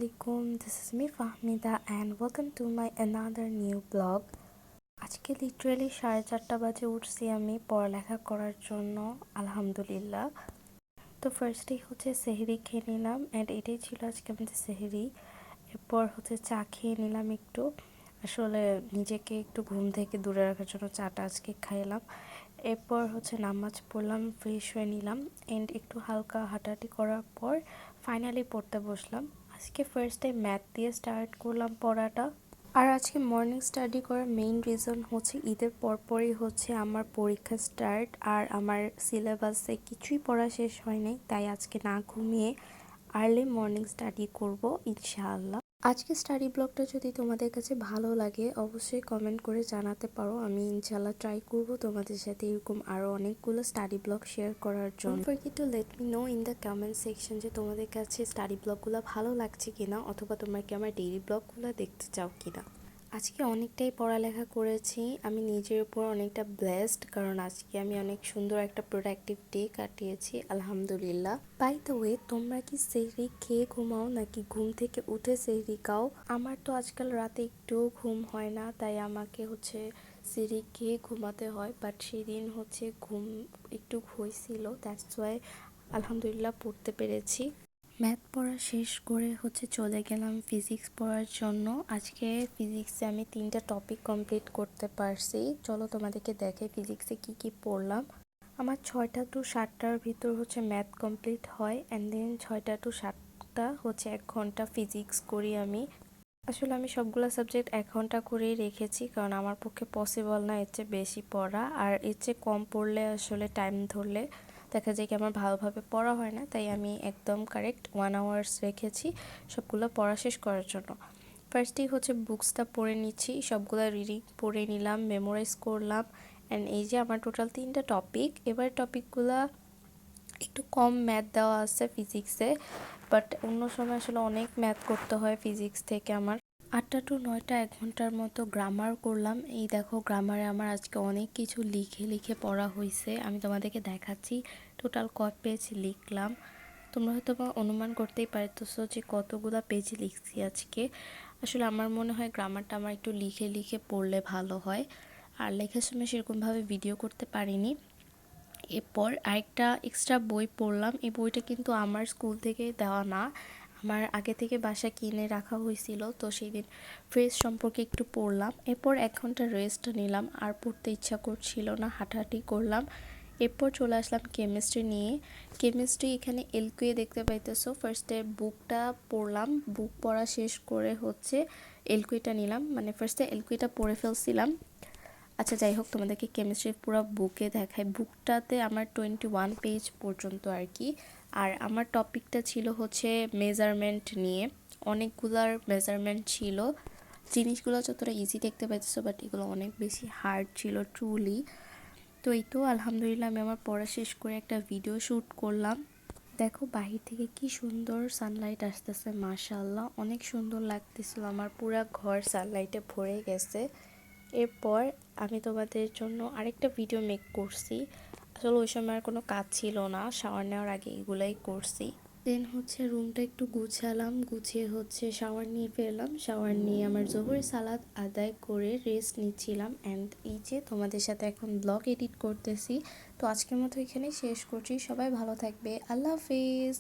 Assalamualaikum, this is me Fahmida and welcome to my another new blog. আজকে literally 4:30 বাজে উঠছি আমি পড়ালেখা করার জন্য আলহামদুলিল্লাহ। তো ফার্স্টেই হচ্ছে সেহরি খেয়ে নিলাম অ্যান্ড এটাই ছিল আজকে আমাদের সেহরি। এরপর হচ্ছে চা খেয়ে নিলাম একটু, আসলে নিজেকে একটু ঘুম থেকে দূরে রাখার জন্য চাটা আজকে খাইলাম। এরপর হচ্ছে নামাজ পড়লাম, ফ্রেশ হয়ে নিলাম অ্যান্ড একটু হালকা হাঁটাহাঁটি করার পর ফাইনালি পড়তে বসলাম। আজকে ফার্স্ট টাইম ম্যাথ দিয়ে স্টার্ট করলাম পড়াটা। আর আজকে মর্নিং স্টাডি করার মেইন রিজন হচ্ছে ঈদের পরপরই হচ্ছে আমার পরীক্ষা স্টার্ট, আর আমার সিলেবাসে কিছুই পড়া শেষ হয়নি, তাই আজকে না ঘুমিয়ে আর্লি মর্নিং স্টাডি করব ইনশাআল্লাহ। আজকে স্টাডি ব্লগটা যদি তোমাদের কাছে ভালো লাগে অবশ্যই কমেন্ট করে জানাতে পারো, আমি ইনশাআল্লাহ ট্রাই করব তোমাদের সাথে এরকম আরও অনেকগুলো স্টাডি ব্লগ শেয়ার করার জন্য। Don't forget to let me no in the comment section যে তোমাদের কাছে স্টাডি ব্লগগুলো ভালো লাগছে কিনা, অথবা তোমরা কি আমার ডেইলি ব্লগগুলো দেখতে চাও কিনা। আজকে অনেকটাই পড়ালেখা করেছি, আমি নিজের উপর অনেকটা ব্লেসড, কারণ আজকে আমি অনেক সুন্দর একটা প্রোডাক্টিভ ডে কাটিয়েছি আলহামদুলিল্লাহ। বাই দ্য ওয়ে, তোমরা কি সেহরি খেয়ে ঘুমাও নাকি ঘুম থেকে উঠে সেহরি খাও? আমার তো আজকাল রাতে একটুও ঘুম হয় না, তাই আমাকে হচ্ছে সেহরি খেয়ে ঘুমাতে হয়, বাট সেদিন হচ্ছে ঘুম একটু হয়েছিল, দ্যাটস ওয়াই আলহামদুলিল্লাহ পড়তে পেরেছি। ম্যাথ পড়া শেষ করে হচ্ছে চলে গেলাম ফিজিক্স পড়ার জন্য। আজকে ফিজিক্সে আমি 3টা টপিক কমপ্লিট করতে পারছি। চলো তোমাদেরকে দেখে ফিজিক্সে কি কি পড়লাম। আমার 6টা টু 7টার ভিতর হচ্ছে ম্যাথ কমপ্লিট হয় অ্যান্ড দেন 6টা টু 7টা হচ্ছে 1 ঘন্টা ফিজিক্স করি আমি। আসলে আমি সবগুলো সাবজেক্ট 1 ঘন্টা করেই রেখেছি, কারণ আমার পক্ষে পসিবল না এর চেয়ে বেশি পড়া, আর এর চেয়ে কম পড়লে আসলে টাইম ধরলে দেখা যায় কি আমার ভালোভাবে পড়া হয় না, তাই আমি একদম কারেক্ট 1 আওয়ার্স রেখেছি সবগুলো পড়া শেষ করার জন্য। ফার্স্টেই হচ্ছে বুকসটা পড়ে নিচ্ছি, সবগুলো রিডিং পড়ে নিলাম, মেমোরাইজ করলাম অ্যান্ড এই যে আমার টোটাল 3টা টপিক। এবার টপিকগুলো একটু কম ম্যাথ দেওয়া আছে ফিজিক্সে, বাট অন্য সময় আসলে অনেক ম্যাথ করতে হয় ফিজিক্স থেকে আমার। 8টা টু 9টা 1 ঘন্টার মতো গ্রামার করলাম। এই দেখো গ্রামারে আমার আজকে অনেক কিছু লিখে লিখে পড়া হয়েছে, আমি তোমাদেরকে দেখাচ্ছি টোটাল কত পেজ লিখলাম। তোমরা হয়তো বা অনুমান করতেই পারতেছো যে কতগুলো পেজ লিখছি আজকে। আসলে আমার মনে হয় গ্রামারটা আমার একটু লিখে লিখে পড়লে ভালো হয়, আর লেখার সময় সেরকমভাবে ভিডিও করতে পারিনি। এরপর আরেকটা এক্সট্রা বই পড়লাম, এই বইটা কিন্তু আমার স্কুল থেকে দেওয়া না, আমার আগে থেকে বাসায় কিনে রাখা হয়েছিল, তো সেই দিন ফ্রেজ সম্পর্কে একটু পড়লাম। এরপর 1 ঘন্টা রেস্ট নিলাম, আর পড়তে ইচ্ছা করছিল না, হাঁটাহাঁটি করলাম। এরপর চলে আসলাম কেমিস্ট্রি নিয়ে। কেমিস্ট্রি এখানে এলকিউ দেখতে পাইতেছো, ফার্স্টে বুকটা পড়লাম, বুক পড়া শেষ করে হচ্ছে এলকিউটা নিলাম, মানে ফার্স্টে এলকিউটা পড়ে ফেলছিলাম। আচ্ছা যাই হোক, তোমাদেরকে কেমিস্ট্রির পুরো বুকে দেখাই। বুকটাতে আমার 21 পেজ পর্যন্ত আর কি, আর আমার টপিকটা ছিল হচ্ছে মেজারমেন্ট নিয়ে, অনেকগুলার মেজারমেন্ট ছিল। জিনিসগুলো যতটা ইজি দেখতে পাইতেছো, বাট এগুলো অনেক বেশি হার্ড ছিল ট্রুলি। তো এই তো আলহামদুলিল্লাহ আমি আমার পড়া শেষ করে একটা ভিডিও শ্যুট করলাম। দেখো বাহির থেকে কি সুন্দর সানলাইট আসতেছে, মাশাআল্লাহ অনেক সুন্দর লাগতেছিল, আমার পুরা ঘর সানলাইটে ভরে গেছে। এরপর আমি তোমাদের জন্য আরেকটা ভিডিও মেক করছি, আসলে ওই সময় আর কোনো কাজ ছিল না, শাওয়ার নেওয়ার আগে এগুলাই করছি। দেন হচ্ছে রুমটা একটু গুছালাম, গুছিয়ে হচ্ছে শাওয়ার নিয়ে ফেললাম, শাওয়ার নিয়ে আমার জোহরের সালাত আদায় করে রেস্ট নিচ্ছিলাম অ্যান্ড এই যে তোমাদের সাথে এখন ব্লগ এডিট করতেছি। তো আজকের মতো এখানেই শেষ করছি, সবাই ভালো থাকবে, আল্লাহ হাফেজ।